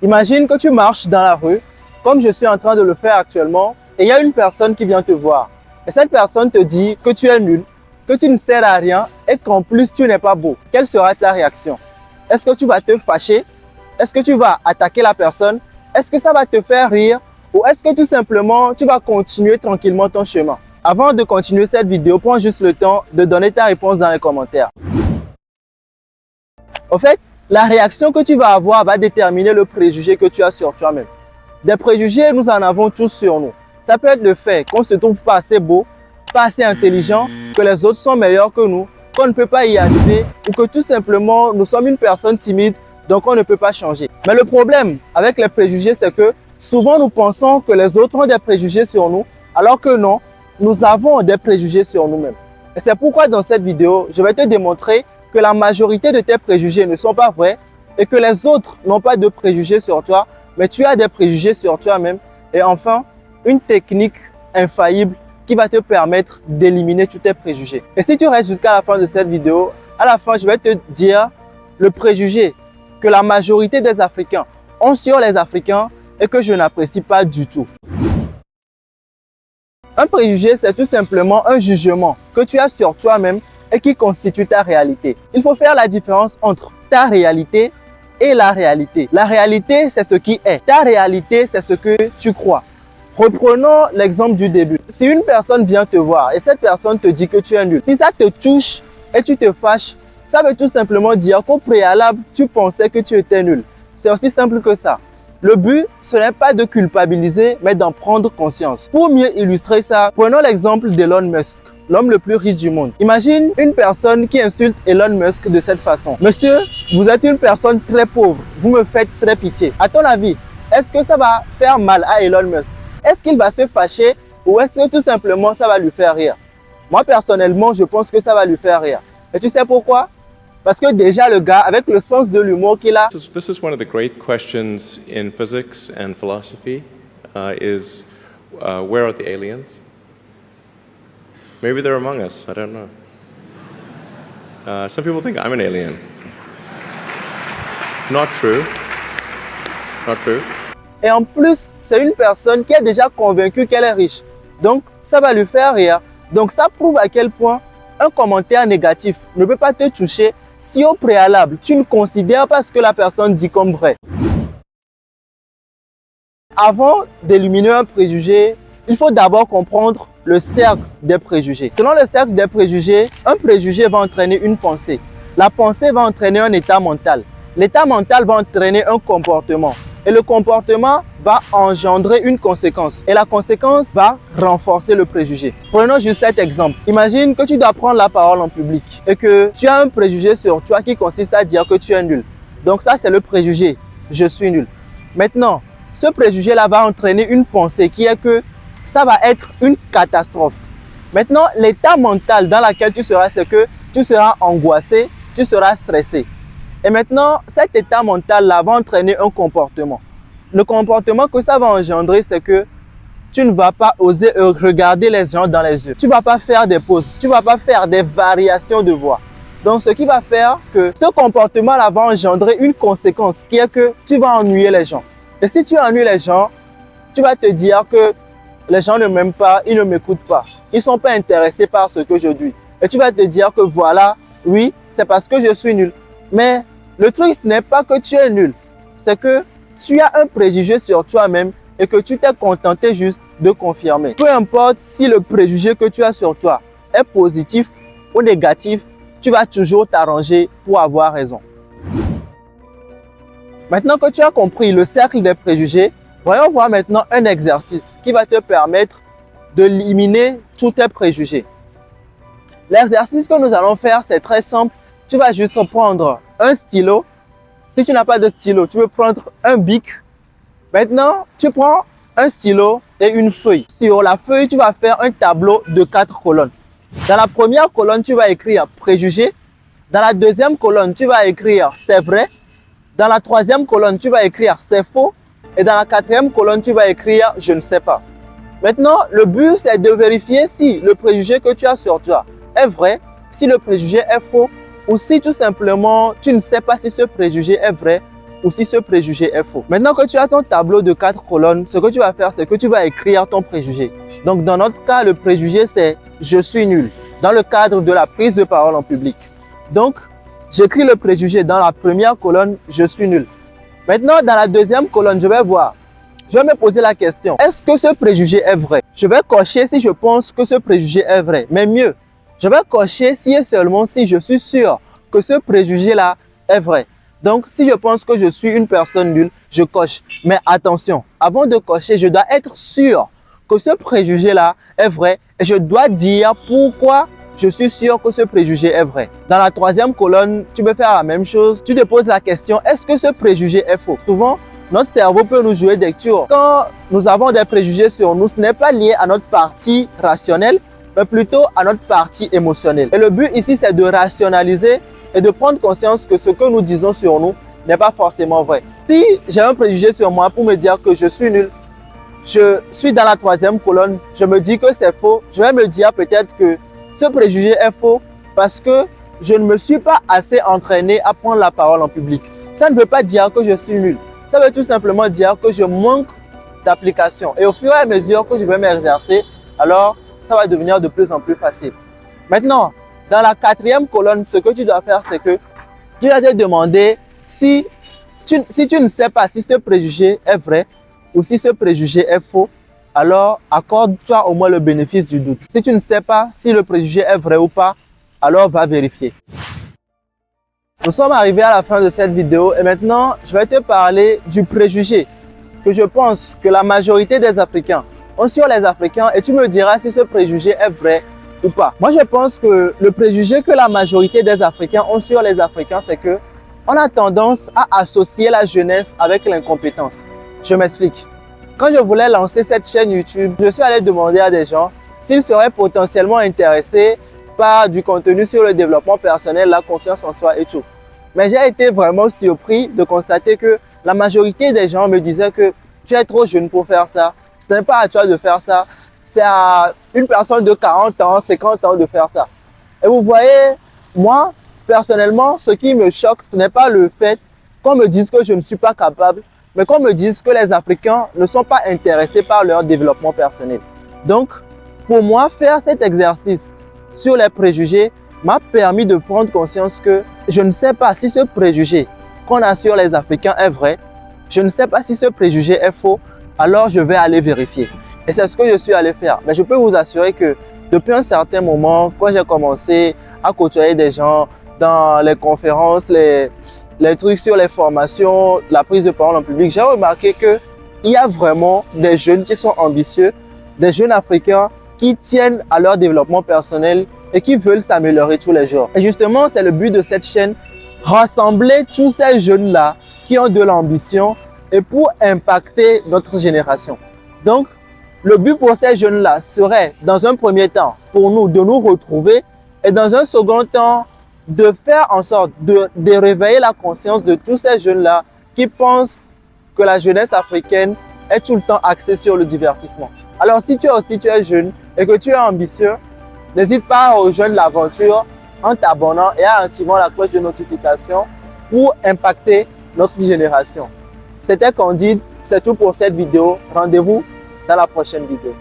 Imagine que tu marches dans la rue, comme je suis en train de le faire actuellement, et il y a une personne qui vient te voir. Et cette personne te dit que tu es nul, que tu ne sers à rien et qu'en plus tu n'es pas beau. Quelle sera ta réaction? Est-ce que tu vas te fâcher? Est-ce que tu vas attaquer la personne? Est-ce que ça va te faire rire? Ou est-ce que tout simplement tu vas continuer tranquillement ton chemin? Avant de continuer cette vidéo, prends juste le temps de donner ta réponse dans les commentaires. En fait, la réaction que tu vas avoir va déterminer le préjugé que tu as sur toi-même. Des préjugés, nous en avons tous sur nous. Ça peut être le fait qu'on ne se trouve pas assez beau, pas assez intelligent, que les autres sont meilleurs que nous, qu'on ne peut pas y arriver ou que tout simplement nous sommes une personne timide, donc on ne peut pas changer. Mais le problème avec les préjugés, c'est que souvent nous pensons que les autres ont des préjugés sur nous, alors que non, nous avons des préjugés sur nous-mêmes. Et c'est pourquoi dans cette vidéo, je vais te démontrer que la majorité de tes préjugés ne sont pas vrais et que les autres n'ont pas de préjugés sur toi, mais tu as des préjugés sur toi-même. Et enfin, une technique infaillible qui va te permettre d'éliminer tous tes préjugés. Et si tu restes jusqu'à la fin de cette vidéo, à la fin, je vais te dire le préjugé que la majorité des Africains ont sur les Africains et que je n'apprécie pas du tout. Un préjugé, c'est tout simplement un jugement que tu as sur toi-même et qui constitue ta réalité. Il faut faire la différence entre ta réalité et la réalité. La réalité, c'est ce qui est. Ta réalité, c'est ce que tu crois. Reprenons l'exemple du début. Si une personne vient te voir et cette personne te dit que tu es nul, si ça te touche et tu te fâches, ça veut tout simplement dire qu'au préalable, tu pensais que tu étais nul. C'est aussi simple que ça. Le but, ce n'est pas de culpabiliser, mais d'en prendre conscience. Pour mieux illustrer ça, prenons l'exemple d'Elon Musk, l'homme le plus riche du monde. Imagine une personne qui insulte Elon Musk de cette façon. Monsieur, vous êtes une personne très pauvre, vous me faites très pitié. À ton avis, est-ce que ça va faire mal à Elon Musk? Est-ce qu'il va se fâcher ou est-ce que tout simplement ça va lui faire rire? Moi personnellement, je pense que ça va lui faire rire. Et tu sais pourquoi? Parce que déjà le gars, avec le sens de l'humour qu'il a... This is one of the great questions in physics and philosophy, where are the aliens? Maybe they're among us, I don't know. Some people think I'm an alien. Not true. Not true. Et en plus, c'est une personne qui est déjà convaincue qu'elle est riche. Donc, ça va lui faire rire. Donc, ça prouve à quel point un commentaire négatif ne peut pas te toucher si au préalable, tu ne considères pas ce que la personne dit comme vrai. Avant d'éliminer un préjugé, il faut d'abord comprendre le cercle des préjugés. Selon le cercle des préjugés, un préjugé va entraîner une pensée. La pensée va entraîner un état mental. L'état mental va entraîner un comportement. Et le comportement va engendrer une conséquence. Et la conséquence va renforcer le préjugé. Prenons juste cet exemple. Imagine que tu dois prendre la parole en public et que tu as un préjugé sur toi qui consiste à dire que tu es nul. Donc ça, c'est le préjugé. Je suis nul. Maintenant, ce préjugé-là va entraîner une pensée qui est que ça va être une catastrophe. Maintenant, l'état mental dans lequel tu seras, c'est que tu seras angoissé, tu seras stressé. Et maintenant, cet état mental-là va entraîner un comportement. Le comportement que ça va engendrer, c'est que tu ne vas pas oser regarder les gens dans les yeux. Tu ne vas pas faire des pauses, tu ne vas pas faire des variations de voix. Donc, ce qui va faire que ce comportement-là va engendrer une conséquence qui est que tu vas ennuyer les gens. Et si tu ennuies les gens, tu vas te dire que les gens ne m'aiment pas, ils ne m'écoutent pas. Ils ne sont pas intéressés par ce que je dis. Et tu vas te dire que voilà, oui, c'est parce que je suis nul. Mais le truc, ce n'est pas que tu es nul. C'est que tu as un préjugé sur toi-même et que tu t'es contenté juste de confirmer. Peu importe si le préjugé que tu as sur toi est positif ou négatif, tu vas toujours t'arranger pour avoir raison. Maintenant que tu as compris le cercle des préjugés, voyons voir maintenant un exercice qui va te permettre d'éliminer tous tes préjugés. L'exercice que nous allons faire, c'est très simple. Tu vas juste prendre un stylo. Si tu n'as pas de stylo, tu peux prendre un bic. Maintenant, tu prends un stylo et une feuille. Sur la feuille, tu vas faire un tableau de 4 colonnes. Dans la première colonne, tu vas écrire préjugé. Dans la deuxième colonne, tu vas écrire c'est vrai. Dans la troisième colonne, tu vas écrire c'est faux. Et dans la quatrième colonne, tu vas écrire je ne sais pas. Maintenant, le but, c'est de vérifier si le préjugé que tu as sur toi est vrai, si le préjugé est faux, ou si tout simplement tu ne sais pas si ce préjugé est vrai ou si ce préjugé est faux. Maintenant que tu as ton tableau de 4 colonnes, ce que tu vas faire, c'est que tu vas écrire ton préjugé. Donc dans notre cas, le préjugé c'est « je suis nul » dans le cadre de la prise de parole en public. Donc, j'écris le préjugé dans la première colonne « je suis nul ». Maintenant, dans la deuxième colonne, je vais me poser la question, est-ce que ce préjugé est vrai? Je vais cocher si je pense que ce préjugé est vrai, mais mieux, je vais cocher si et seulement si je suis sûr que ce préjugé-là est vrai. Donc, si je pense que je suis une personne nulle, je coche. Mais attention, avant de cocher, je dois être sûr que ce préjugé-là est vrai et je dois dire pourquoi je suis sûr que ce préjugé est vrai. Dans la troisième colonne, tu peux faire la même chose. Tu te poses la question, est-ce que ce préjugé est faux? Souvent, notre cerveau peut nous jouer des tours. Quand nous avons des préjugés sur nous, ce n'est pas lié à notre partie rationnelle, mais plutôt à notre partie émotionnelle. Et le but ici, c'est de rationaliser et de prendre conscience que ce que nous disons sur nous n'est pas forcément vrai. Si j'ai un préjugé sur moi pour me dire que je suis nul, je suis dans la troisième colonne, je me dis que c'est faux, je vais me dire peut-être que ce préjugé est faux parce que je ne me suis pas assez entraîné à prendre la parole en public. Ça ne veut pas dire que je suis nul. Ça veut tout simplement dire que je manque d'application. Et au fur et à mesure que je vais m'exercer, alors ça va devenir de plus en plus facile. Maintenant, dans la quatrième colonne, ce que tu dois faire, c'est que tu dois te demander si tu ne sais pas si ce préjugé est vrai ou si ce préjugé est faux, alors accorde-toi au moins le bénéfice du doute. Si tu ne sais pas si le préjugé est vrai ou pas, alors va vérifier. Nous sommes arrivés à la fin de cette vidéo et maintenant, je vais te parler du préjugé que je pense que la majorité des Africains ont sur les Africains et tu me diras si ce préjugé est vrai ou pas. Moi, je pense que le préjugé que la majorité des Africains ont sur les Africains, c'est que on a tendance à associer la jeunesse avec l'incompétence. Je m'explique. Quand je voulais lancer cette chaîne YouTube, je suis allé demander à des gens s'ils seraient potentiellement intéressés par du contenu sur le développement personnel, la confiance en soi et tout. Mais j'ai été vraiment surpris de constater que la majorité des gens me disaient que tu es trop jeune pour faire ça. Ce n'est pas à toi de faire ça. C'est à une personne de 40 ans, 50 ans de faire ça. Et vous voyez, moi, personnellement, ce qui me choque, ce n'est pas le fait qu'on me dise que je ne suis pas capable, mais qu'on me dise que les Africains ne sont pas intéressés par leur développement personnel. Donc, pour moi, faire cet exercice sur les préjugés m'a permis de prendre conscience que je ne sais pas si ce préjugé qu'on a sur les Africains est vrai, je ne sais pas si ce préjugé est faux, alors je vais aller vérifier. Et c'est ce que je suis allé faire. Mais je peux vous assurer que depuis un certain moment, quand j'ai commencé à côtoyer des gens dans les conférences, les trucs sur les formations, la prise de parole en public, j'ai remarqué qu'il y a vraiment des jeunes qui sont ambitieux, des jeunes Africains qui tiennent à leur développement personnel et qui veulent s'améliorer tous les jours. Et justement, c'est le but de cette chaîne, rassembler tous ces jeunes-là qui ont de l'ambition et pour impacter notre génération. Donc, le but pour ces jeunes-là serait, dans un premier temps, pour nous, de nous retrouver et dans un second temps, de faire en sorte de réveiller la conscience de tous ces jeunes-là qui pensent que la jeunesse africaine est tout le temps axée sur le divertissement. Alors, si tu es jeune et que tu es ambitieux, n'hésite pas à rejoindre l'aventure en t'abonnant et en activant la cloche de notification pour impacter notre génération. C'était Candide, c'est tout pour cette vidéo. Rendez-vous dans la prochaine vidéo.